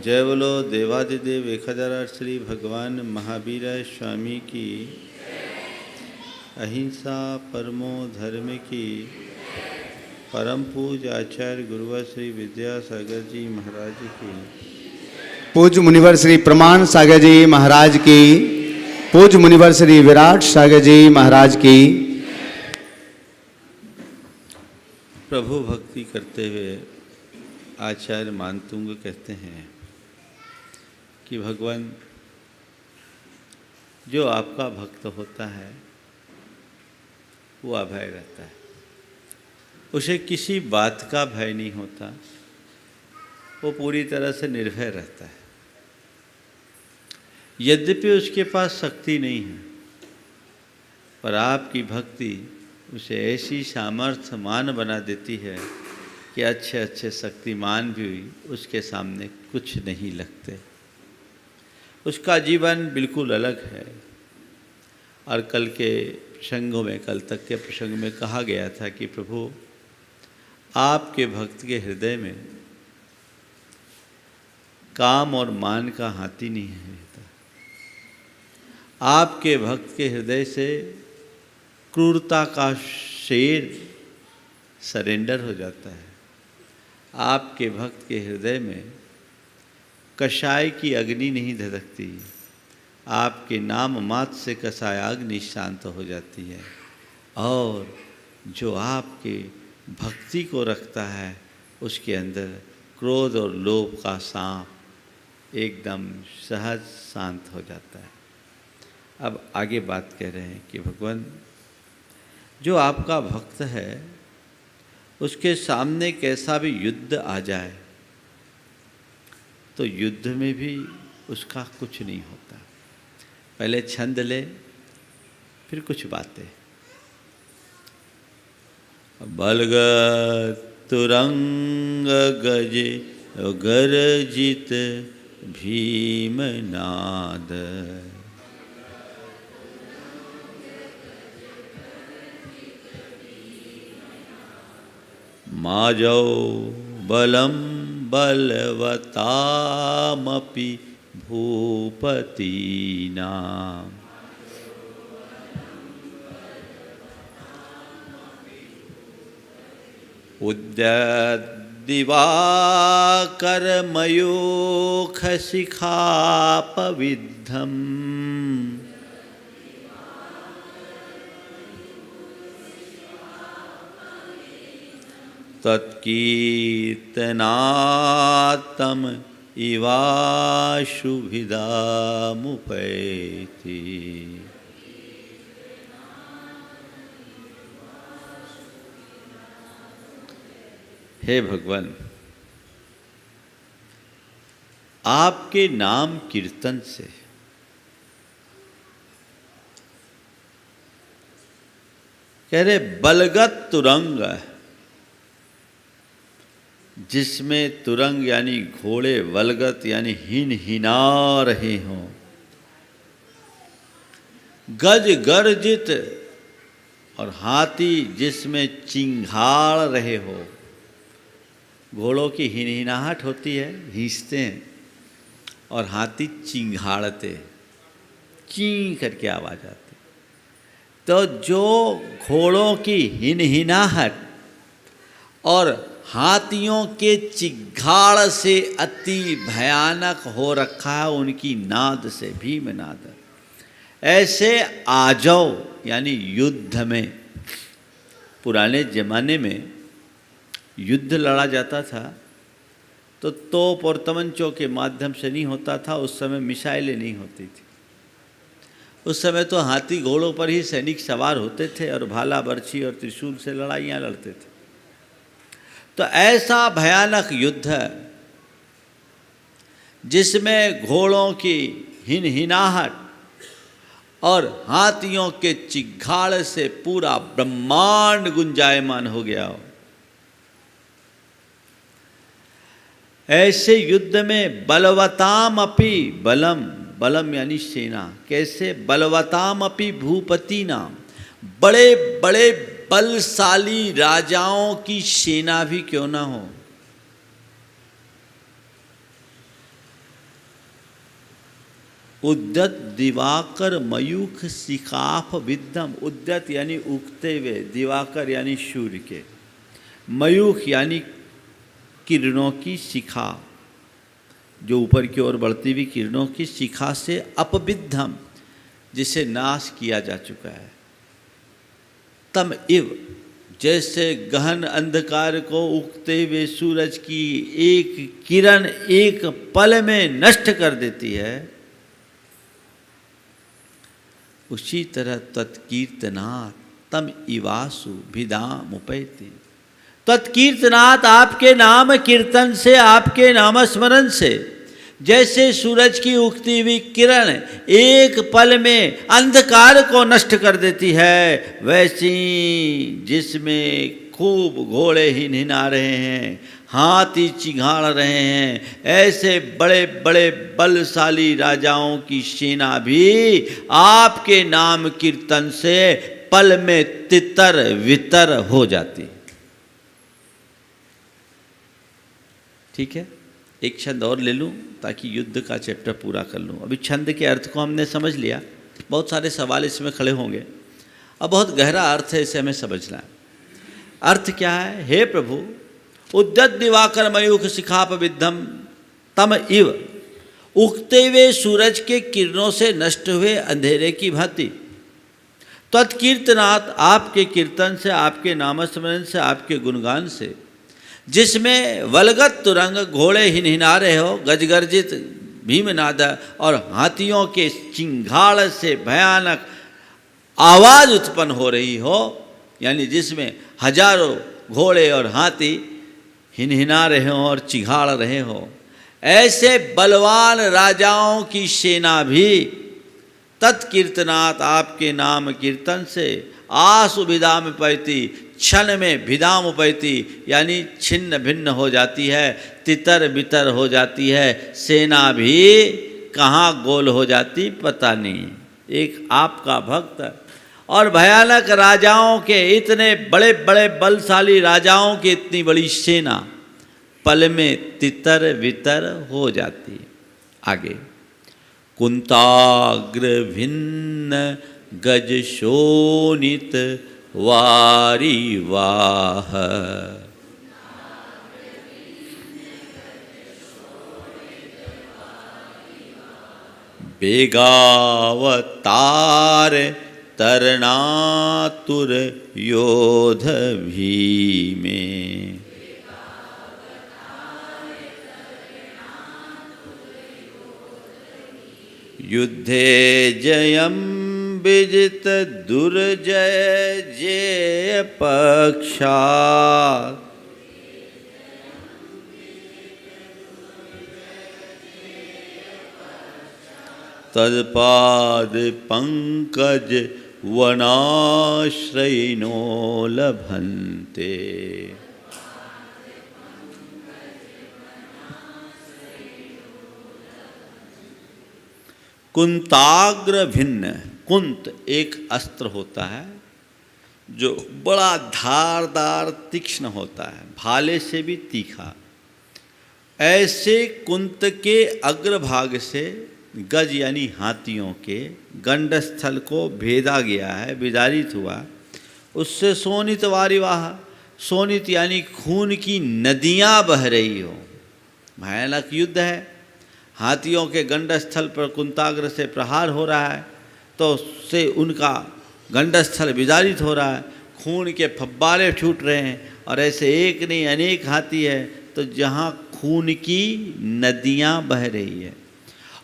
जय बोलो देवादिदेव 1008 श्री भगवान महावीर स्वामी की, अहिंसा परमो धर्म की, परम पूज आचार्य गुरुवर श्री विद्यासागर जी महाराज की, पूज्य मुनिवर श्री प्रमाण सागर जी महाराज की, पूज्य मुनिवर श्री विराट सागर जी महाराज की। प्रभु भक्ति करते हुए आचार्य मानतुंग कहते हैं कि भगवान जो आपका भक्त होता है वो अभय रहता है, उसे किसी बात का भय नहीं होता, वो पूरी तरह से निर्भय रहता है। यद्यपि उसके पास शक्ति नहीं है, पर आपकी भक्ति उसे ऐसी सामर्थ्यमान बना देती है कि अच्छे अच्छे शक्तिमान भी उसके सामने कुछ नहीं लगते। उसका जीवन बिल्कुल अलग है। और कल के प्रसंगों में, कल तक के प्रसंग में कहा गया था कि प्रभु आपके भक्त के हृदय में काम और मान का हाथी नहीं रहता। आपके भक्त के हृदय से क्रूरता का शेर सरेंडर हो जाता है। आपके भक्त के हृदय में कषाय की अग्नि नहीं धधकती, आपके नाम मात्र से कषायाग्नि शांत हो जाती है। और जो आपके भक्ति को रखता है उसके अंदर क्रोध और लोभ का सांप एकदम सहज शांत हो जाता है। अब आगे बात कह रहे हैं कि भगवान जो आपका भक्त है उसके सामने कैसा भी युद्ध आ जाए तो युद्ध में भी उसका कुछ नहीं होता। पहले छंद ले, फिर कुछ बातें। बलगत तुरंग गजे गरजित भीमनाद, माजौ बलम बलवतामपि भूपतीनाम्, उद्यद्दिवाकरमयूखशिखापविद्धम्, तत्कीर्तनात्तम इवाशुभिदामुपैति। हे भगवान, आपके नाम कीर्तन से कह रहे बलगत तुरंग, जिसमें तुरंग यानी घोड़े, वलगत यानी हिन हिना रहे हों, गज गर्जित और हाथी जिसमें चिंघाड़ रहे हो। घोड़ों की हिनहिनाहट होती है, हींचते हैं, और हाथी चिंघाड़ते, ची करके आवाज आती। तो जो घोड़ों की हिनहिनाहट और हाथियों के चिघाड़ से अति भयानक हो रखा है उनकी नाद से, भीमनाद, ऐसे आजौ यानी युद्ध में, पुराने जमाने में युद्ध लड़ा जाता था तो तोप और तमंचों के माध्यम से नहीं होता था। उस समय मिसाइलें नहीं होती थी। उस समय तो हाथी घोड़ों पर ही सैनिक सवार होते थे और भाला बर्छी और त्रिशूल से लड़ाइयाँ लड़ते थे। तो ऐसा भयानक युद्ध जिसमें घोड़ों की हिनहिनाहट और हाथियों के चिघाड़ से पूरा ब्रह्मांड गुंजायमान हो गया हो, ऐसे युद्ध में बलवताम अपि बलम, बलम यानी सेना, कैसे बलवताम अपि भूपति नाम, बड़े बड़े बलशाली राजाओं की सेना भी क्यों ना हो, उद्यत दिवाकर मयूख शिखाफ विद्यम। उद्यत यानी उगते हुए, दिवाकर यानी सूर्य के, मयूख यानी किरणों की शिखा, जो ऊपर की ओर बढ़ती हुई किरणों की शिखा से अपविद्धम, जिसे नाश किया जा चुका है। तम इव, जैसे गहन अंधकार को उगते हुए सूरज की एक किरण एक पल में नष्ट कर देती है, उसी तरह तत्कीर्तनात् तम इवासु भिदाम उपैति। तत्कीर्तनात्, आपके नाम कीर्तन से, आपके नाम स्मरण से, जैसे सूरज की उगती हुई किरण एक पल में अंधकार को नष्ट कर देती है, वैसी जिसमें खूब घोड़े हिनहिना रहे हैं, हाथी चिघाड़ रहे हैं, ऐसे बड़े बड़े बलशाली राजाओं की सेना भी आपके नाम कीर्तन से पल में तितर वितर हो जाती। ठीक है, एक छंद और ले लूँ ताकि युद्ध का चैप्टर पूरा कर लूँ। अभी छंद के अर्थ को हमने समझ लिया, बहुत सारे सवाल इसमें खड़े होंगे। अब बहुत गहरा अर्थ है, इसे हमें समझना है। अर्थ क्या है? हे प्रभु, उद्यत दिवाकर मयूख शिखाप विद्धम तम इव, उगते हुए सूरज के किरणों से नष्ट हुए अंधेरे की भांति, तत्कीर्तनात्, आपके कीर्तन से, आपके नामस्मरण से, आपके गुणगान से, जिसमें वलगत तुरंग घोड़े हिनहिना रहे हो, गजगर्जित भीमनाद और हाथियों के चिंगाड़ से भयानक आवाज़ उत्पन्न हो रही हो, यानी जिसमें हजारों घोड़े और हाथी हिनहिना रहे हो और चिघाड़ रहे हो, ऐसे बलवान राजाओं की सेना भी तत्कीर्तनात्, आपके नाम कीर्तन से, आसु भिदाम पैती, क्षण में भिदाम उपैती यानी छिन्न भिन्न हो जाती है, तितर बितर हो जाती है, सेना भी कहाँ गोल हो जाती पता नहीं। एक आपका भक्त और भयानक राजाओं के, इतने बड़े बड़े बलशाली राजाओं की इतनी बड़ी सेना पल में तितर बितर हो जाती। आगे, कुंताग्र भिन्न गज शोणित वारी वाह, बेगावतार तरणातुर योध भीमे, युद्धे जयम विजित दुर्जय जय पक्षा, तत्पाद पंकज वनाश्रयिनो लभन्ते। कुंताग्र भिन्न, कुंत एक अस्त्र होता है जो बड़ा धारदार तीक्ष्ण होता है, भाले से भी तीखा। ऐसे कुंत के अग्रभाग से गज यानी हाथियों के गंडस्थल को भेदा गया है, विदारित हुआ। उससे सोनित वारिवाह, सोनित यानी खून की नदियाँ बह रही हो। भयानक युद्ध है, हाथियों के गंडस्थल पर कुंताग्र से प्रहार हो रहा है, तो उससे उनका गंडस्थल विदारित हो रहा है, खून के फव्वारे छूट रहे हैं। और ऐसे एक नहीं अनेक हाथी है, तो जहाँ खून की नदियाँ बह रही है,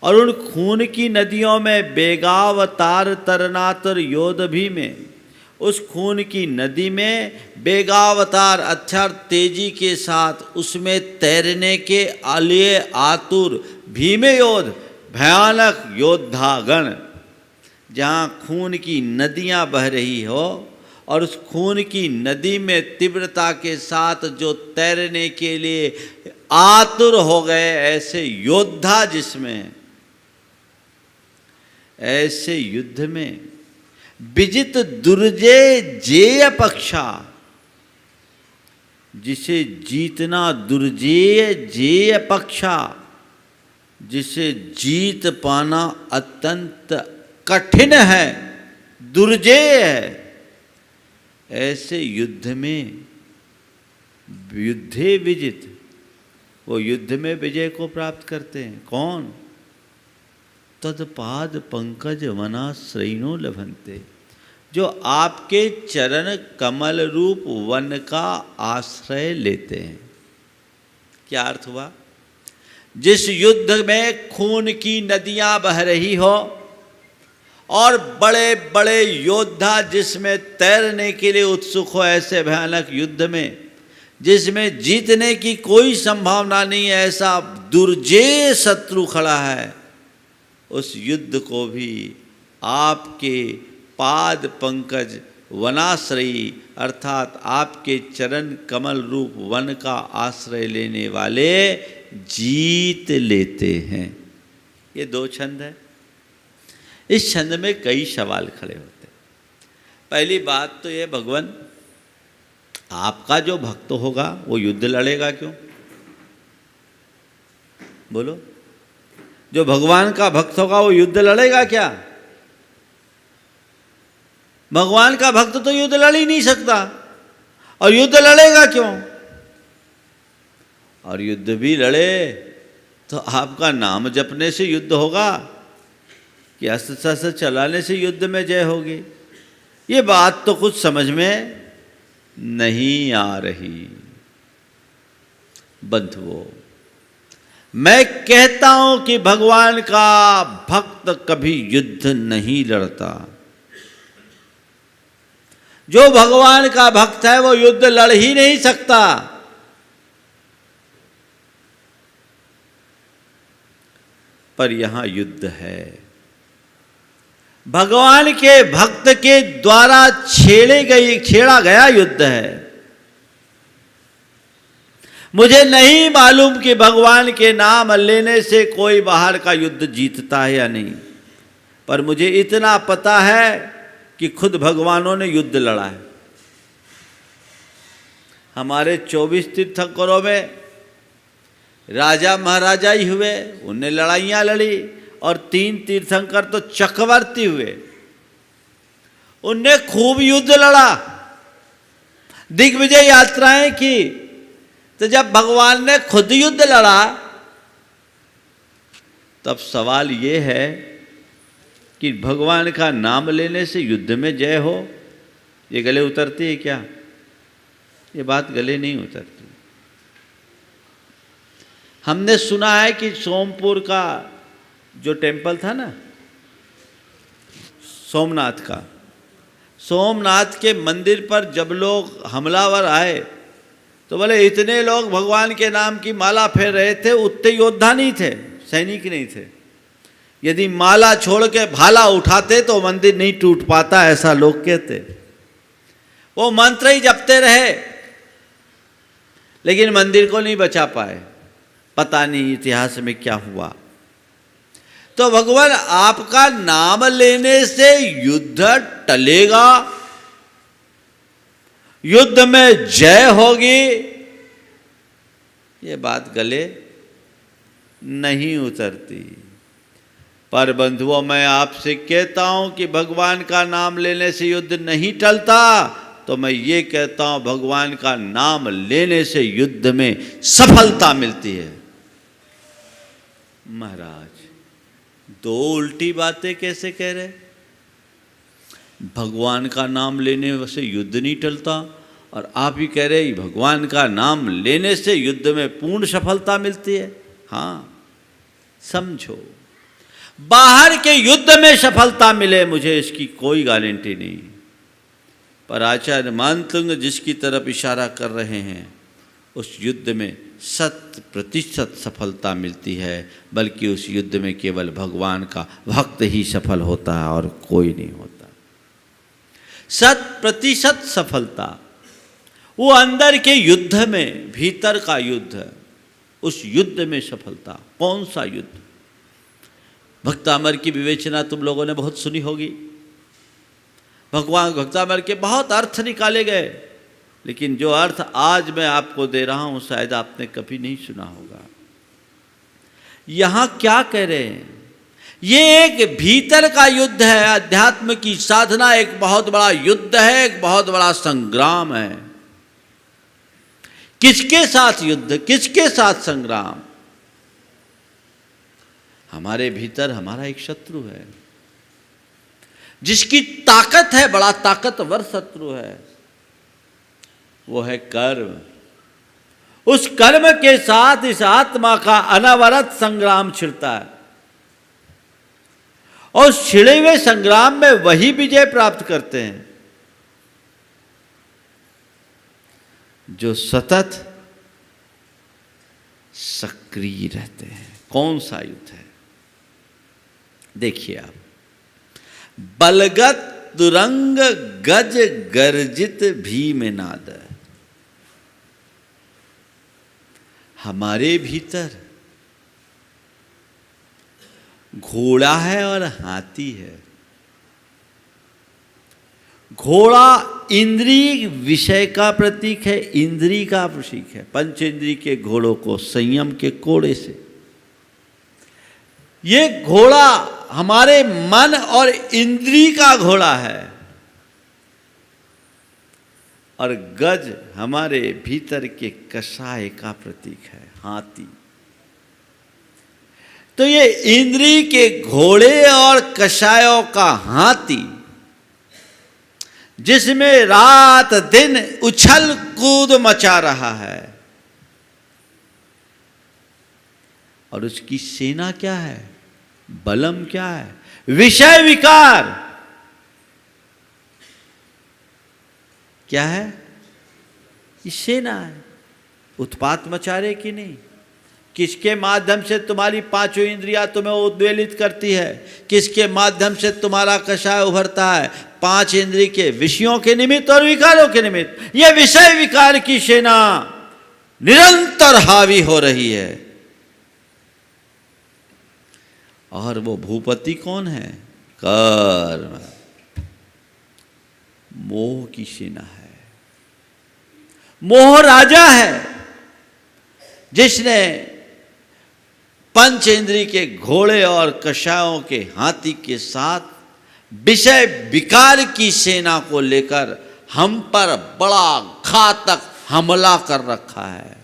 और उन खून की नदियों में बेगावतार तरनातर योध भी में, उस खून की नदी में बेगावतार अर्थात तेजी के साथ उसमें तैरने के लिए आतुर भीमे योध, भयानक योद्धागण, जहाँ खून की नदियाँ बह रही हो और उस खून की नदी में तीव्रता के साथ जो तैरने के लिए आतुर हो गए, ऐसे योद्धा जिसमें, ऐसे युद्ध में विजित दुर्जय जेय पक्षा, जिसे जीतना दुर्जेय जेय पक्षा, जिसे जीत पाना अत्यंत कठिन है, दुर्जेय है, ऐसे युद्ध में युद्धे विजित, वो युद्ध में विजय को प्राप्त करते हैं। कौन? तत्पाद पंकज वनाश्रयिनो लभन्ते, जो आपके चरण कमल रूप वन का आश्रय लेते हैं। क्या अर्थ हुआ? जिस युद्ध में खून की नदियां बह रही हो और बड़े बड़े योद्धा जिसमें तैरने के लिए उत्सुक हो, ऐसे भयानक युद्ध में जिसमें जीतने की कोई संभावना नहीं है, ऐसा दुर्जेय शत्रु खड़ा है, उस युद्ध को भी आपके पाद पंकज वनाश्रयी अर्थात आपके चरण कमल रूप वन का आश्रय लेने वाले जीत लेते हैं। ये दो छंद है। इस छंद में कई सवाल खड़े होते हैं। पहली बात तो ये, भगवान आपका जो भक्त होगा वो युद्ध लड़ेगा क्यों? बोलो, जो भगवान का भक्त होगा वो युद्ध लड़ेगा क्या? भगवान का भक्त तो युद्ध लड़ ही नहीं सकता, और युद्ध लड़ेगा क्यों? और युद्ध भी लड़े तो आपका नाम जपने से युद्ध होगा कि अस्त्र शस्त्र चलाने से युद्ध में जय होगी? ये बात तो कुछ समझ में नहीं आ रही। बंधुओं, मैं कहता हूं कि भगवान का भक्त कभी युद्ध नहीं लड़ता। जो भगवान का भक्त है वो युद्ध लड़ ही नहीं सकता। पर यहां युद्ध है, भगवान के भक्त के द्वारा छेड़ा गया युद्ध है। मुझे नहीं मालूम कि भगवान के नाम लेने से कोई बाहर का युद्ध जीतता है या नहीं, पर मुझे इतना पता है कि खुद भगवानों ने युद्ध लड़ा है। हमारे 24 तीर्थंकरों में राजा महाराजा ही हुए, उनने लड़ाइयाँ लड़ी, और 3 तीर्थंकर तो चक्रवर्ती हुए, उनने खूब युद्ध लड़ा, दिग्विजय यात्राएं की। तो जब भगवान ने खुद युद्ध लड़ा, तब सवाल ये है कि भगवान का नाम लेने से युद्ध में जय हो, ये गले उतरती है क्या? ये बात गले नहीं उतरती। हमने सुना है कि सोमपुर का जो टेम्पल था ना, सोमनाथ का, सोमनाथ के मंदिर पर जब लोग हमलावर आए तो बोले इतने लोग भगवान के नाम की माला फेर रहे थे, उतने योद्धा नहीं थे, सैनिक नहीं थे। यदि माला छोड़ के भाला उठाते तो मंदिर नहीं टूट पाता, ऐसा लोग कहते। वो मंत्र ही जपते रहे लेकिन मंदिर को नहीं बचा पाए। पता नहीं इतिहास में क्या हुआ। तो भगवान आपका नाम लेने से युद्ध टलेगा, युद्ध में जय होगी, ये बात गले नहीं उतरती। पर बंधुओं, मैं आपसे कहता हूं कि भगवान का नाम लेने से युद्ध नहीं टलता, तो मैं ये कहता हूं भगवान का नाम लेने से युद्ध में सफलता मिलती है। महाराज, दो उल्टी बातें कैसे कह रहे? भगवान का नाम लेने से युद्ध नहीं टलता, और आप ही कह रहे भगवान का नाम लेने से युद्ध में पूर्ण सफलता मिलती है। हाँ, समझो, बाहर के युद्ध में सफलता मिले मुझे इसकी कोई गारंटी नहीं, पर आचार्य मानतुंग जिसकी तरफ इशारा कर रहे हैं उस युद्ध में 100% सफलता मिलती है, बल्कि उस युद्ध में केवल भगवान का भक्त ही सफल होता है और कोई नहीं होता। 100% सफलता, वो अंदर के युद्ध में, भीतर का युद्ध, उस युद्ध में सफलता। कौन सा युद्ध? भक्तामर की विवेचना तुम लोगों ने बहुत सुनी होगी। भगवान भक्तामर के बहुत अर्थ निकाले गए, लेकिन जो अर्थ आज मैं आपको दे रहा हूं शायद आपने कभी नहीं सुना होगा। यहां क्या कह रहे हैं? ये एक भीतर का युद्ध है। अध्यात्म की साधना एक बहुत बड़ा युद्ध है, एक बहुत बड़ा संग्राम है। किसके साथ युद्ध, किसके साथ संग्राम? हमारे भीतर हमारा एक शत्रु है, जिसकी ताकत है, बड़ा ताकतवर शत्रु है, वो है कर्म। उस कर्म के साथ इस आत्मा का अनवरत संग्राम छिड़ता है, और छिड़े हुए संग्राम में वही विजय प्राप्त करते हैं जो सतत सक्रिय रहते हैं। कौन सा युद्ध है? देखिए आप, बलगत तुरंग गज गर्जित भीमनाद। हमारे भीतर घोड़ा है और हाथी है। घोड़ा इंद्रिय विषय का प्रतीक है, इंद्रिय का प्रतीक है। पंचेंद्रिय के घोड़ों को संयम के कोड़े से, ये घोड़ा हमारे मन और इंद्रिय का घोड़ा है, और गज हमारे भीतर के कषाय का प्रतीक है, हाथी। तो ये इंद्रिय के घोड़े और कषायों का हाथी, जिसमें रात दिन उछल कूद मचा रहा है, और उसकी सेना क्या है, बलम क्या है? विषय विकार क्या है? ये सेना है। उत्पात मचा रहे कि नहीं? किसके माध्यम से तुम्हारी पांचों इंद्रियां तुम्हें उद्वेलित करती है? किसके माध्यम से तुम्हारा कषाय उभरता है? पांच इंद्रिय के विषयों के निमित्त और विकारों के निमित्त। यह विषय विकार की सेना निरंतर हावी हो रही है। और वो भूपति कौन है? कर्म, मोह की सेना है। मोह राजा है, जिसने पंच इंद्रिय के घोड़े और कषायों के हाथी के साथ विषय विकार की सेना को लेकर हम पर बड़ा घातक हमला कर रखा है।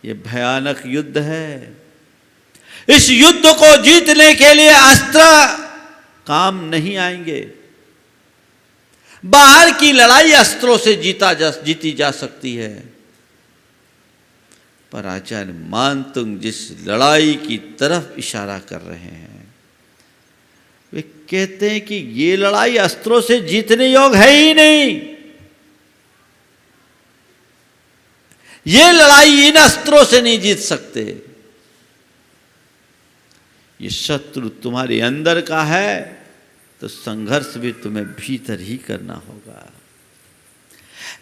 ये भयानक युद्ध है। इस युद्ध को जीतने के लिए अस्त्र काम नहीं आएंगे। बाहर की लड़ाई अस्त्रों से जीती जा सकती है, पर आचार्य मानतुंग जिस लड़ाई की तरफ इशारा कर रहे हैं, वे कहते हैं कि ये लड़ाई अस्त्रों से जीतने योग्य है ही नहीं। ये लड़ाई इन अस्त्रों से नहीं जीत सकते। ये शत्रु तुम्हारे अंदर का है, तो संघर्ष भी तुम्हें भीतर ही करना होगा।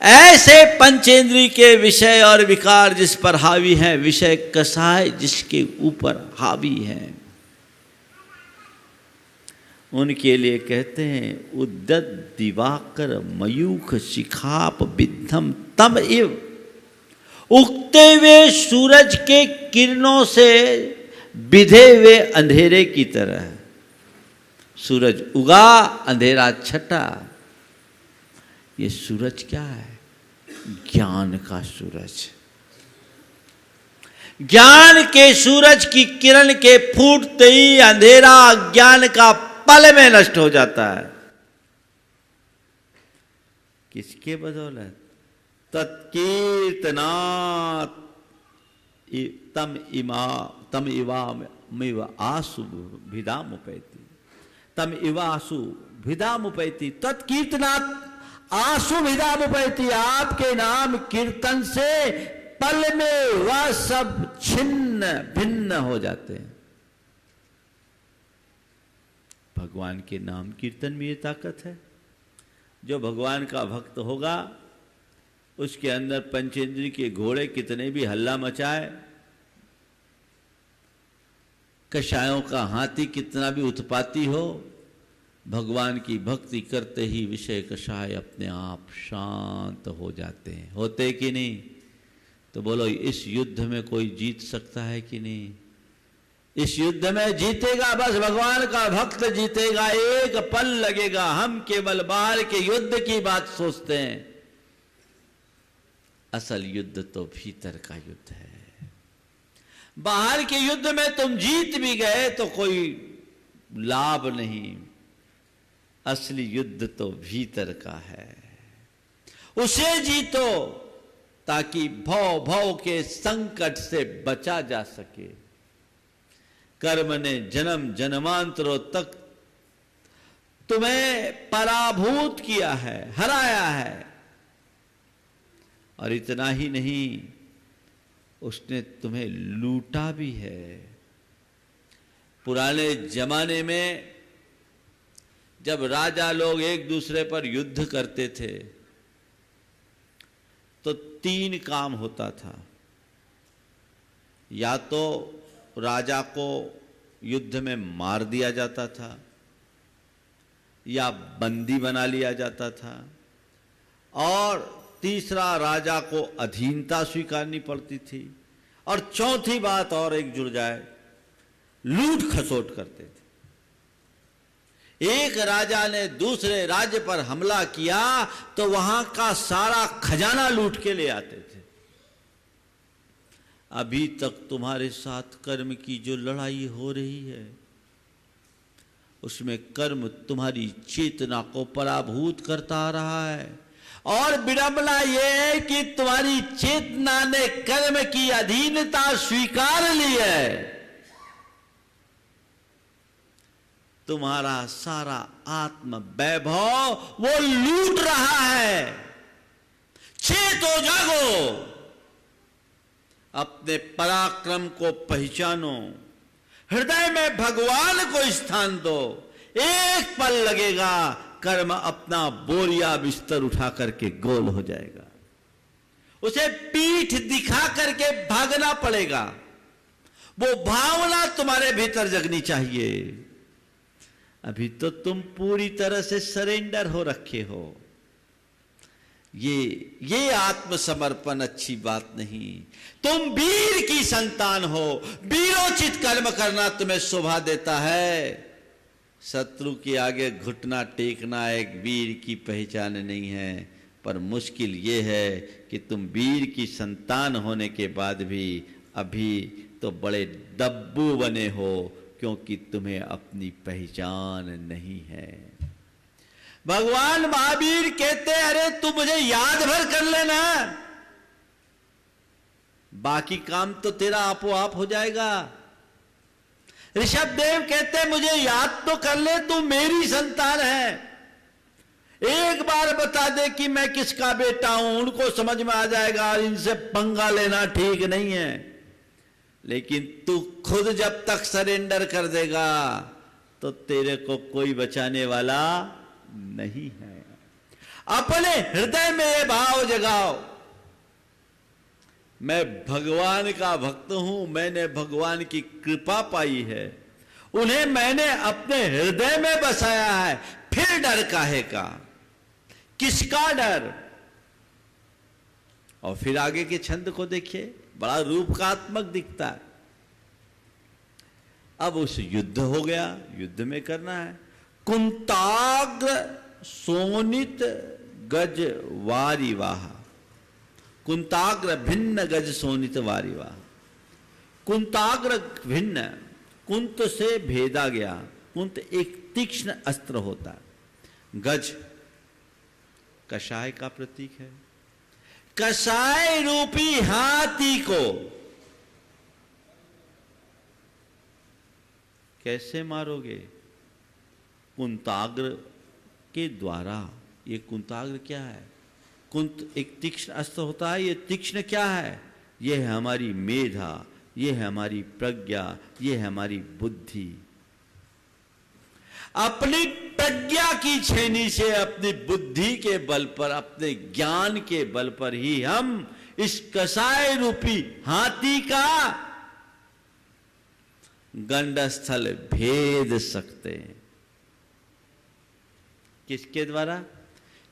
ऐसे पंचेंद्रिय के विषय और विकार जिस पर हावी हैं, विषय कषाय जिसके ऊपर हावी हैं, उनके लिए कहते हैं उद्दत दिवाकर मयूख शिखाप विद्धम तम इव। उगते हुए सूरज के किरणों से बिधे हुए अंधेरे की तरह। सूरज उगा, अंधेरा छटा। ये सूरज क्या है? ज्ञान का सूरज। ज्ञान के सूरज की किरण के फूटते ही अंधेरा ज्ञान का पल में नष्ट हो जाता है। किसके बदौलत? तत्कीर्तनात् तम इवा आसु भिदामुपैति। तम इवासु भिदामुपैति तत्कीर्तनात् आसु भिदामुपैति। आपके नाम कीर्तन से पल में वह सब छिन्न भिन्न हो जाते हैं। भगवान के नाम कीर्तन में ये ताकत है। जो भगवान का भक्त होगा, उसके अंदर पंचेंद्रिय के घोड़े कितने भी हल्ला मचाए, कषायों का हाथी कितना भी उत्पाती हो, भगवान की भक्ति करते ही विषय कषाय अपने आप शांत हो जाते हैं। होते कि नहीं? तो बोलो इस युद्ध में कोई जीत सकता है कि नहीं? इस युद्ध में जीतेगा बस भगवान का भक्त जीतेगा। एक पल लगेगा। हम केवल बाहर के युद्ध की बात सोचते हैं, असल युद्ध तो भीतर का युद्ध है। बाहर के युद्ध में तुम जीत भी गए तो कोई लाभ नहीं, असली युद्ध तो भीतर का है। उसे जीतो ताकि भव भव के संकट से बचा जा सके। कर्म ने जन्म जन्मांतरों तक तुम्हें पराभूत किया है, हराया है, और इतना ही नहीं, उसने तुम्हें लूटा भी है। पुराने जमाने में जब राजा लोग एक दूसरे पर युद्ध करते थे तो 3 काम होता था। या तो राजा को युद्ध में मार दिया जाता था, या बंदी बना लिया जाता था, और तीसरा राजा को अधीनता स्वीकारनी पड़ती थी, और चौथी बात और एक जुड़ जाए, लूट खसोट करते थे। एक राजा ने दूसरे राज्य पर हमला किया तो वहां का सारा खजाना लूट के ले आते थे। अभी तक तुम्हारे साथ कर्म की जो लड़ाई हो रही है उसमें कर्म तुम्हारी चेतना को पराभूत करता आ रहा है, और विडंबना यह है कि तुम्हारी चेतना ने कर्म की अधीनता स्वीकार ली है। तुम्हारा सारा आत्म वैभव वो लूट रहा है। चेतो जागो, अपने पराक्रम को पहचानो, हृदय में भगवान को स्थान दो। एक पल लगेगा, कर्म अपना बोरिया बिस्तर उठा करके गोल हो जाएगा। उसे पीठ दिखा करके भागना पड़ेगा। वो भावना तुम्हारे भीतर जगनी चाहिए। अभी तो तुम पूरी तरह से सरेंडर हो रखे हो। ये आत्मसमर्पण अच्छी बात नहीं। तुम वीर की संतान हो, वीरोचित कर्म करना तुम्हें शोभा देता है। शत्रु के आगे घुटना टेकना एक वीर की पहचान नहीं है, पर मुश्किल ये है कि तुम वीर की संतान होने के बाद भी अभी तो बड़े डब्बू बने हो, क्योंकि तुम्हें अपनी पहचान नहीं है। भगवान महावीर कहते हैं, अरे तू मुझे याद भर कर लेना, बाकी काम तो तेरा आपो आप हो जाएगा। ऋषभ देव कहते हैं, मुझे याद तो कर ले, तू मेरी संतान है। एक बार बता दे कि मैं किसका बेटा हूं, उनको समझ में आ जाएगा, और इनसे पंगा लेना ठीक नहीं है। लेकिन तू खुद जब तक सरेंडर कर देगा तो तेरे को कोई बचाने वाला नहीं है। अपने हृदय में ये भाव जगाओ, मैं भगवान का भक्त हूं, मैंने भगवान की कृपा पाई है, उन्हें मैंने अपने हृदय में बसाया है, फिर डर काहे का, किसका डर। और फिर आगे के छंद को देखिए, बड़ा रूपकात्मक दिखता है। अब उस युद्ध हो गया, युद्ध में करना है। कुंताग्र सोनित गज वारिवाह, कुंताग्र भिन्न गज सोनित वारिवाह। कुंताग्र भिन्न, कुंत से भेदा गया। कुंत एक तीक्ष्ण अस्त्र होता है। गज कषाय का प्रतीक है। कषाय रूपी हाथी को कैसे मारोगे? कुंताग्र के द्वारा। ये कुंताग्र क्या है? कुंत एक तीक्ष्ण अस्त्र होता है। ये तीक्ष्ण क्या है? ये है हमारी मेधा, ये है हमारी प्रज्ञा, ये है हमारी बुद्धि। अपनी प्रज्ञा की छेनी से, अपनी बुद्धि के बल पर, अपने ज्ञान के बल पर ही हम इस कषाय रूपी हाथी का गंडस्थल भेद सकते हैं। किसके द्वारा?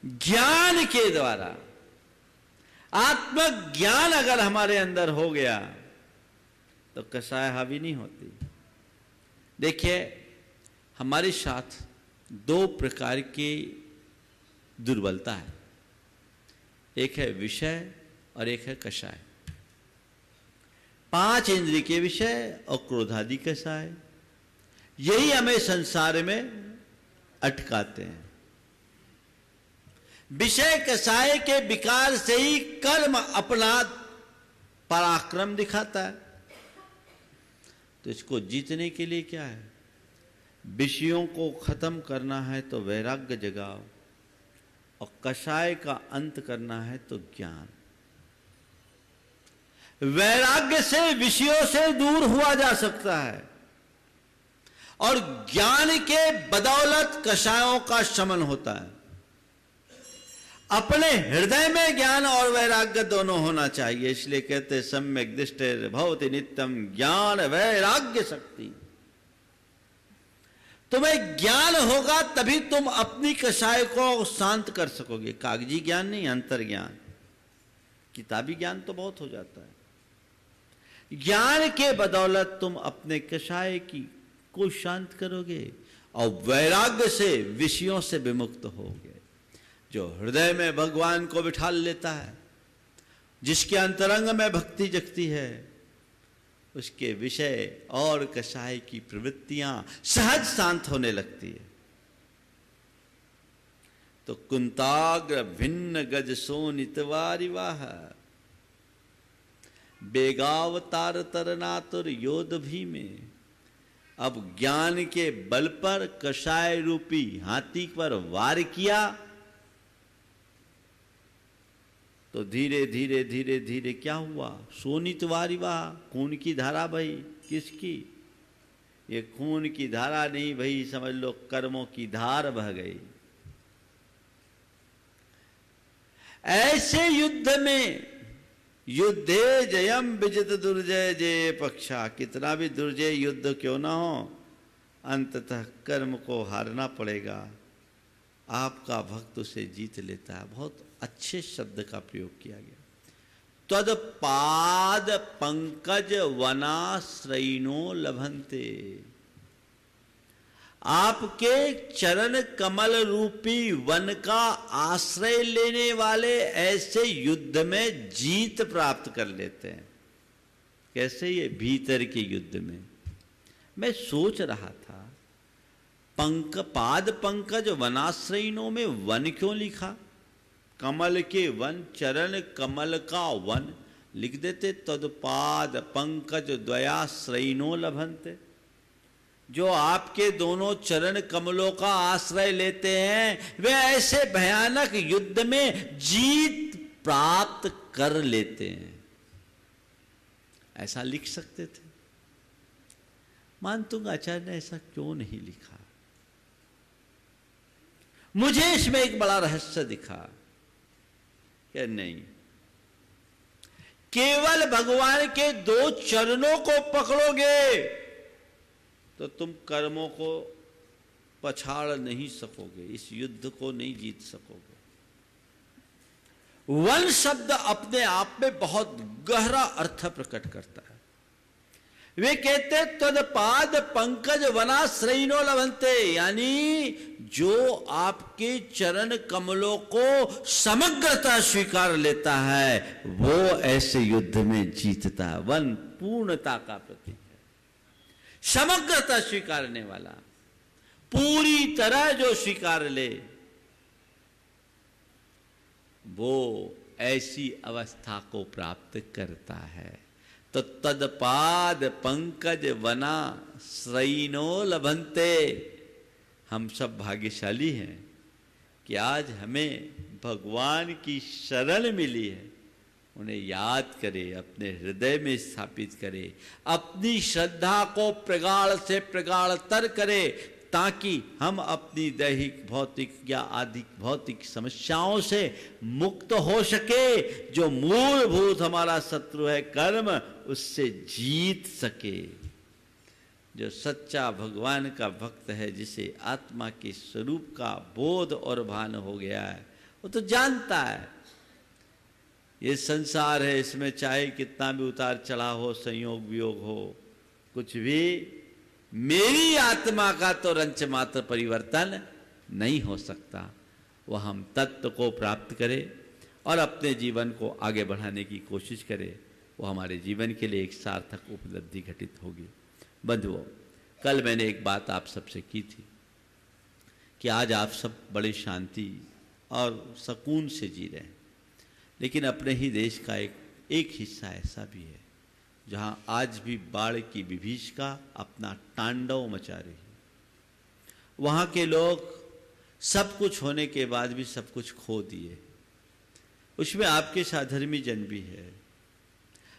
ज्ञान के द्वारा। आत्मज्ञान अगर हमारे अंदर हो गया तो कषाय हावी नहीं होती। देखिए, हमारे साथ दो प्रकार की दुर्बलता है, एक है विषय और एक है कषाय। 5 इंद्रिय के विषय और क्रोधादि कषाय, यही हमें संसार में अटकाते हैं। विषय कषाय के विकार से ही कर्म अपना पराक्रम दिखाता है। तो इसको जीतने के लिए क्या है? विषयों को खत्म करना है तो वैराग्य जगाओ, और कषाय का अंत करना है तो ज्ञान। वैराग्य से विषयों से दूर हुआ जा सकता है, और ज्ञान के बदौलत कषायों का शमन होता है। अपने हृदय में ज्ञान और वैराग्य दोनों होना चाहिए, इसलिए कहते सम्यक दृष्टिर भवति नित्यम ज्ञान वैराग्य शक्ति। तुम्हें ज्ञान होगा तभी तुम अपनी कषाय को शांत कर सकोगे। कागजी ज्ञान नहीं, अंतर ज्ञान। किताबी ज्ञान तो बहुत हो जाता है। ज्ञान के बदौलत तुम अपने कषाय को शांत करोगे और वैराग्य से विषयों से विमुक्त होगे। जो हृदय में भगवान को बिठा लेता है, जिसके अंतरंग में भक्ति जगती है, उसके विषय और कषाय की प्रवृत्तियां सहज शांत होने लगती है। तो कुंताग्र भिन्न गज सोनितवारिवाह बेगावतार तरनातुर योध भी में। अब ज्ञान के बल पर कषाय रूपी हाथी पर वार किया तो धीरे धीरे धीरे धीरे क्या हुआ? सोनित वारिवा, खून की धारा बही। किसकी? ये खून की धारा नहीं बही, समझ लो कर्मों की धार बह गई। ऐसे युद्ध में युद्धे जयम विजित दुर्जय जय पक्षा। कितना भी दुर्जय युद्ध क्यों ना हो, अंततः कर्म को हारना पड़ेगा। आपका भक्त उसे जीत लेता है। बहुत अच्छे शब्द का प्रयोग किया गया। तद पाद पंकज वनाश्रयिनो लभंते। आपके चरण कमल रूपी वन का आश्रय लेने वाले ऐसे युद्ध में जीत प्राप्त कर लेते हैं। कैसे? ये भीतर के युद्ध में। मैं सोच रहा था, पाद पंकज वनाश्रयिनों में वन क्यों लिखा? कमल के वन, चरण कमल का वन लिख देते। तदपाद पंकज द्वयाश्रयिनो लभंते। जो आपके दोनों चरण कमलों का आश्रय लेते हैं, वे ऐसे भयानक युद्ध में जीत प्राप्त कर लेते हैं। ऐसा लिख सकते थे। मानतुंग आचार्य ने ऐसा क्यों नहीं लिखा? मुझे इसमें एक बड़ा रहस्य दिखा कि नहीं, केवल भगवान के 2 चरणों को पकड़ोगे तो तुम कर्मों को पछाड़ नहीं सकोगे, इस युद्ध को नहीं जीत सकोगे। वन शब्द अपने आप में बहुत गहरा अर्थ प्रकट करता है। वे कहते तदपाद पंकज वनाश्रयिनो लभंते, यानी जो आपके चरण कमलों को समग्रता स्वीकार लेता है वो ऐसे युद्ध में जीतता है। वन पूर्णता का प्रतीक है, समग्रता स्वीकारने वाला, पूरी तरह जो स्वीकार ले वो ऐसी अवस्था को प्राप्त करता है। तो तदपाद पंकज वना श्रयिनो लभंते। हम सब भाग्यशाली हैं कि आज हमें भगवान की शरण मिली है। उन्हें याद करें, अपने हृदय में स्थापित करें, अपनी श्रद्धा को प्रगाढ़ से प्रगाढ़तर करें, ताकि हम अपनी दैहिक भौतिक या आदि भौतिक समस्याओं से मुक्त हो सके। जो मूलभूत हमारा शत्रु है कर्म, उससे जीत सके। जो सच्चा भगवान का भक्त है, जिसे आत्मा के स्वरूप का बोध और भान हो गया है, वो तो जानता है ये संसार है, इसमें चाहे कितना भी उतार चढ़ाव हो, संयोग वियोग हो, कुछ भी मेरी आत्मा का तो रंच मात्र परिवर्तन नहीं हो सकता। वह हम तत्व को प्राप्त करें और अपने जीवन को आगे बढ़ाने की कोशिश करें, वो हमारे जीवन के लिए एक सार्थक उपलब्धि घटित होगी। बंधुओं, कल मैंने एक बात आप सबसे की थी कि आज आप सब बड़े शांति और सुकून से जी रहे हैं, लेकिन अपने ही देश का एक हिस्सा ऐसा भी है जहां आज भी बाढ़ की विभीषिका अपना तांडव मचा रही है। वहां के लोग सब कुछ होने के बाद भी सब कुछ खो दिए। उसमें आपके साधर्मी जन भी है।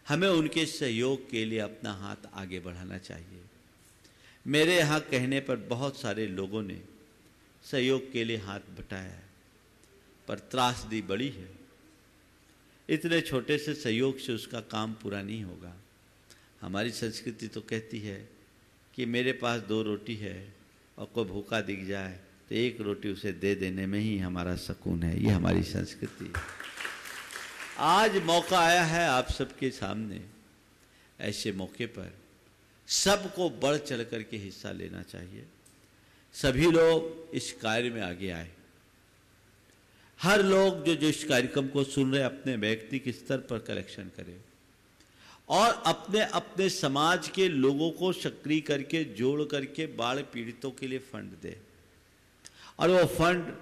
हमें उनके सहयोग के लिए अपना हाथ आगे बढ़ाना चाहिए। मेरे यहाँ कहने पर बहुत सारे लोगों ने सहयोग के लिए हाथ बटाया है, पर त्रासदी बड़ी है। इतने छोटे से सहयोग से उसका काम पूरा नहीं होगा। हमारी संस्कृति तो कहती है कि मेरे पास 2 रोटी है और कोई भूखा दिख जाए तो 1 रोटी उसे दे देने में ही हमारा सुकून है। ये हमारी संस्कृति है। आज मौका आया है आप सबके सामने, ऐसे मौके पर सबको बढ़ चढ़ करके हिस्सा लेना चाहिए। सभी लोग इस कार्य में आगे आए। हर लोग जो इस कार्यक्रम को सुन रहे अपने व्यक्तिगत स्तर पर कलेक्शन करें और अपने अपने समाज के लोगों को सक्रिय करके जोड़ करके बाढ़ पीड़ितों के लिए फंड दें। और वो फंड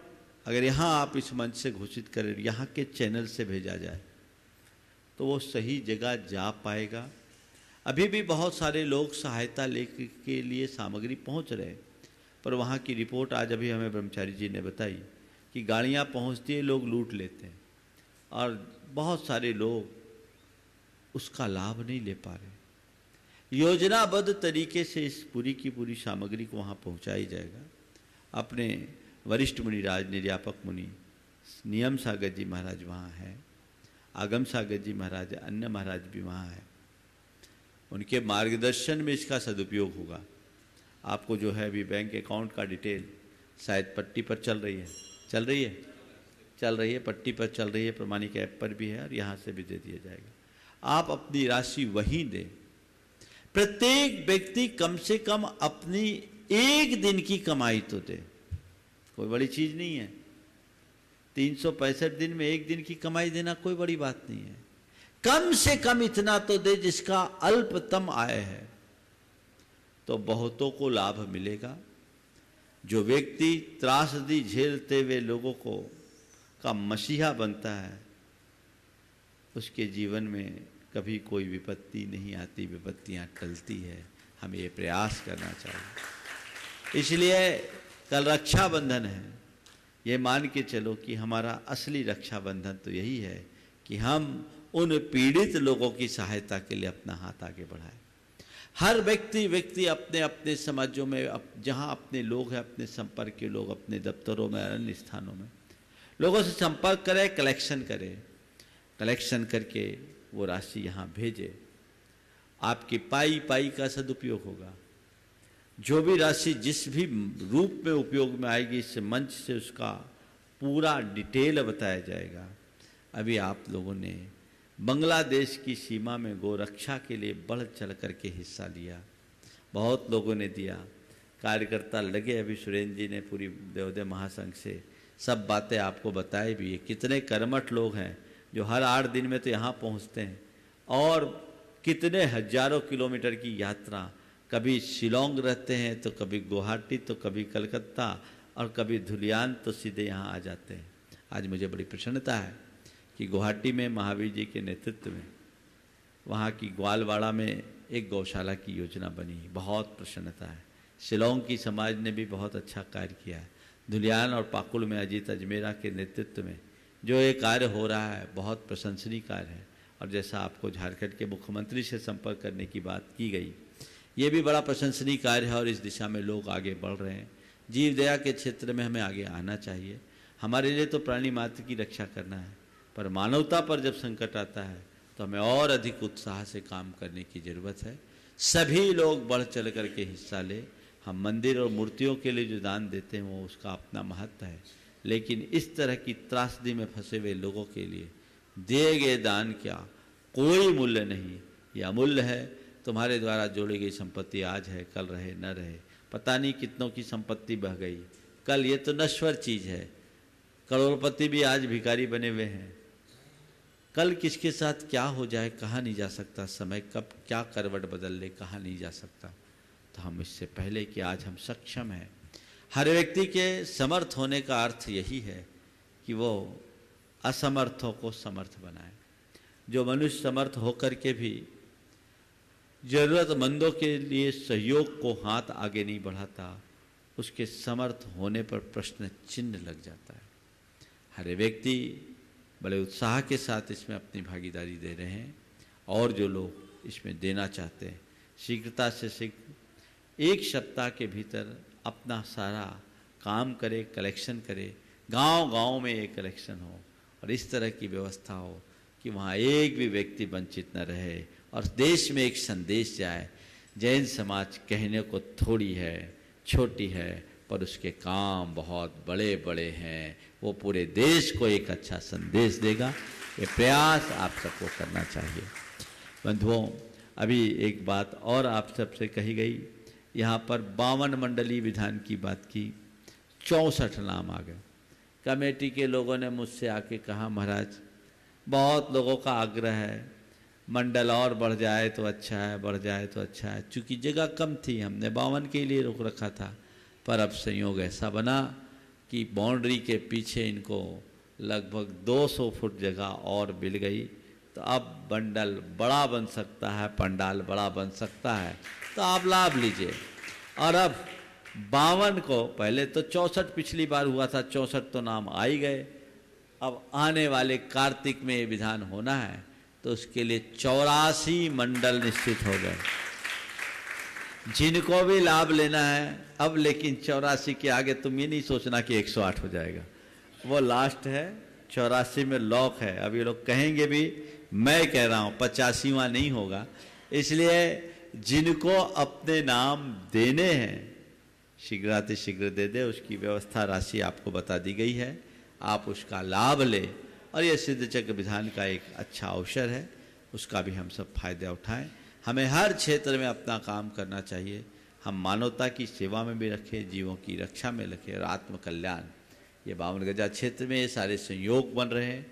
अगर यहाँ आप इस मंच से घोषित करें, यहाँ के चैनल से भेजा जाए तो वो सही जगह जा पाएगा। अभी भी बहुत सारे लोग सहायता लेने के लिए सामग्री पहुँच रहे हैं, पर वहाँ की रिपोर्ट आज अभी हमें ब्रह्मचारी जी ने बताई कि गाड़ियाँ पहुँचती है, लोग लूट लेते हैं और बहुत सारे लोग उसका लाभ नहीं ले पा रहे। योजनाबद्ध तरीके से इस पूरी की पूरी सामग्री को वहाँ पहुँचाई जाएगा। अपने वरिष्ठ मुनिराज निर्यापक मुनि नियम सागर जी महाराज वहाँ हैं, आगम सागर जी महाराज, अन्य महाराज भी वहाँ हैं। उनके मार्गदर्शन में इसका सदुपयोग होगा। आपको जो है अभी बैंक अकाउंट का डिटेल शायद पट्टी पर चल रही है, पट्टी पर चल रही है, प्रमाणिक ऐप पर भी है और यहाँ से भी दे दिया जाएगा। आप अपनी राशि वहीं दें। प्रत्येक व्यक्ति कम से कम अपनी 1 दिन की कमाई तो दे। कोई बड़ी चीज नहीं है। 365 दिन में 1 दिन की कमाई देना कोई बड़ी बात नहीं है। कम से कम इतना तो दे जिसका अल्पतम आय है, तो बहुतों को लाभ मिलेगा। जो व्यक्ति त्रासदी झेलते हुए लोगों को का मसीहा बनता है, उसके जीवन में कभी कोई विपत्ति नहीं आती, विपत्तियां टलती है। हमें ये प्रयास करना चाहिए। इसलिए कल रक्षाबंधन है। ये मान के चलो कि हमारा असली रक्षाबंधन तो यही है कि हम उन पीड़ित लोगों की सहायता के लिए अपना हाथ आगे बढ़ाएं। हर व्यक्ति अपने अपने समाजों में जहाँ अपने लोग हैं, अपने संपर्क के लोग, अपने दफ्तरों में, अन्य स्थानों में लोगों से संपर्क करें, कलेक्शन करके वो राशि यहाँ भेजे। आपकी पाई का सदुपयोग होगा। जो भी राशि जिस भी रूप में उपयोग में आएगी, इस मंच से उसका पूरा डिटेल बताया जाएगा। अभी आप लोगों ने बांग्लादेश की सीमा में गोरक्षा के लिए बढ़ चढ़ करके हिस्सा लिया। बहुत लोगों ने दिया, कार्यकर्ता लगे। अभी सुरेंद्र जी ने पूरी देवोदय महासंघ से सब बातें आपको बताई भी है। कितने कर्मठ लोग हैं जो हर 8 दिन में तो यहाँ पहुँचते हैं और कितने हजारों किलोमीटर की यात्रा, कभी शिलोंग रहते हैं तो कभी गुवाहाटी तो कभी कलकत्ता और कभी धुलियान, तो सीधे यहाँ आ जाते हैं। आज मुझे बड़ी प्रसन्नता है कि गुवाहाटी में महावीर जी के नेतृत्व में वहाँ की ग्वालवाड़ा में एक गौशाला की योजना बनी। बहुत प्रसन्नता है। शिलोंग की समाज ने भी बहुत अच्छा कार्य किया है। धुलियान और पाकुड़ में अजीत अजमेरा के नेतृत्व में जो ये कार्य हो रहा है, बहुत प्रशंसनीय कार्य है। और जैसा आपको झारखंड के मुख्यमंत्री से संपर्क करने की बात की गई, ये भी बड़ा प्रशंसनीय कार्य है और इस दिशा में लोग आगे बढ़ रहे हैं। जीव दया के क्षेत्र में हमें आगे आना चाहिए। हमारे लिए तो प्राणी मात्र की रक्षा करना है, पर मानवता पर जब संकट आता है तो हमें और अधिक उत्साह से काम करने की ज़रूरत है। सभी लोग बढ़ चढ़ करके हिस्सा ले। हम मंदिर और मूर्तियों के लिए जो दान देते हैं वो उसका अपना महत्व है, लेकिन इस तरह की त्रासदी में फंसे हुए लोगों के लिए दिए गए दान क्या, कोई मूल्य नहीं, ये अमूल्य है। तुम्हारे द्वारा जोड़ी गई संपत्ति आज है, कल रहे न रहे, पता नहीं कितनों की संपत्ति बह गई कल। ये तो नश्वर चीज़ है। करोड़पति भी आज भिखारी बने हुए हैं। कल किसके साथ क्या हो जाए कहा नहीं जा सकता। समय कब क्या करवट बदल ले कहा नहीं जा सकता। तो हम इससे पहले कि आज हम सक्षम हैं। हर व्यक्ति के समर्थ होने का अर्थ यही है कि वो असमर्थों को समर्थ बनाए। जो मनुष्य समर्थ होकर के भी ज़रूरतमंदों के लिए सहयोग को हाथ आगे नहीं बढ़ाता, उसके समर्थ होने पर प्रश्न चिन्ह लग जाता है। हर व्यक्ति बड़े उत्साह के साथ इसमें अपनी भागीदारी दे रहे हैं और जो लोग इसमें देना चाहते हैं शीघ्रता से शीघ्र एक सप्ताह के भीतर अपना सारा काम करे, कलेक्शन करे। गांव-गांव में एक कलेक्शन हो और इस तरह की व्यवस्था हो कि वहाँ एक भी व्यक्ति वंचित न रहे और देश में एक संदेश जाए। जैन समाज कहने को थोड़ी है, छोटी है, पर उसके काम बहुत बड़े बड़े हैं। वो पूरे देश को एक अच्छा संदेश देगा। ये प्रयास आप सबको करना चाहिए। बंधुओं, अभी एक बात और आप सबसे कही गई। यहाँ पर 52 मंडलीय विधान की बात की, 64 नाम आ गए। कमेटी के लोगों ने मुझसे आके कहा, महाराज बहुत लोगों का आग्रह है मंडल और बढ़ जाए तो अच्छा है, बढ़ जाए तो अच्छा है। चूँकि जगह कम थी, हमने 52 के लिए रोक रखा था, पर अब संयोग ऐसा बना कि बाउंड्री के पीछे इनको लगभग 200 फुट जगह और मिल गई। तो अब बंडल बड़ा बन सकता है, पंडाल बड़ा बन सकता है, तो आप लाभ लीजिए। और अब 52 को, पहले तो 64 पिछली बार हुआ था, 64 तो नाम आ ही गए। अब आने वाले कार्तिक में ये विधान होना है, तो उसके लिए 84 मंडल निश्चित हो गए जिनको भी लाभ लेना है। अब लेकिन 84 के आगे तुम ये नहीं सोचना कि 108 हो जाएगा, वो लास्ट है। 84 में लॉक है। अब ये लोग कहेंगे भी, मैं कह रहा हूँ 85वां नहीं होगा। इसलिए जिनको अपने नाम देने हैं शीघ्रातिशीघ्र दे दे। उसकी व्यवस्था राशि आपको बता दी गई है, आप उसका लाभ लें। और यह सिद्धचक्र विधान का एक अच्छा अवसर है, उसका भी हम सब फायदा उठाएं। हमें हर क्षेत्र में अपना काम करना चाहिए। हम मानवता की सेवा में भी रखें, जीवों की रक्षा में रखें और आत्म कल्याण। ये 52 गजा क्षेत्र में ये सारे संयोग बन रहे हैं।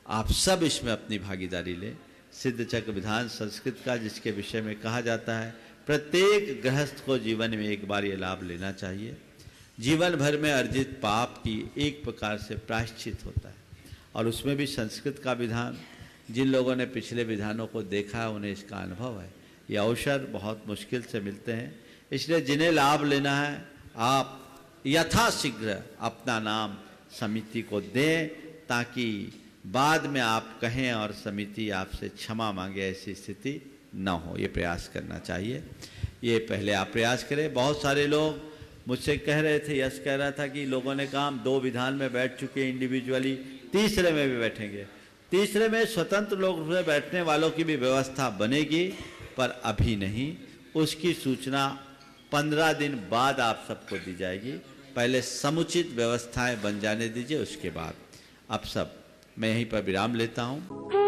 आप सब इसमें अपनी भागीदारी लें। सिद्धचक्र विधान संस्कृत का, जिसके विषय में कहा जाता है प्रत्येक गृहस्थ को जीवन में एक बार ये लाभ लेना चाहिए। जीवन भर में अर्जित पाप की एक प्रकार से प्रायश्चित होता है। और उसमें भी संस्कृत का विधान, जिन लोगों ने पिछले विधानों को देखा है उन्हें इसका अनुभव है। ये अवसर बहुत मुश्किल से मिलते हैं। इसलिए जिन्हें लाभ लेना है, आप यथाशीघ्र अपना नाम समिति को दें, ताकि बाद में आप कहें और समिति आपसे क्षमा मांगे, ऐसी स्थिति न हो। ये प्रयास करना चाहिए। ये पहले आप प्रयास करें। बहुत सारे लोग मुझसे कह रहे थे, यश कह रहा था कि लोगों ने कहा हम 2 विधान में बैठ चुके इंडिविजुअली, तीसरे में भी बैठेंगे। तीसरे में स्वतंत्र लोग में बैठने वालों की भी व्यवस्था बनेगी, पर अभी नहीं। उसकी सूचना 15 दिन बाद आप सबको दी जाएगी। पहले समुचित व्यवस्थाएं बन जाने दीजिए, उसके बाद। अब सब मैं यहीं पर विराम लेता हूँ।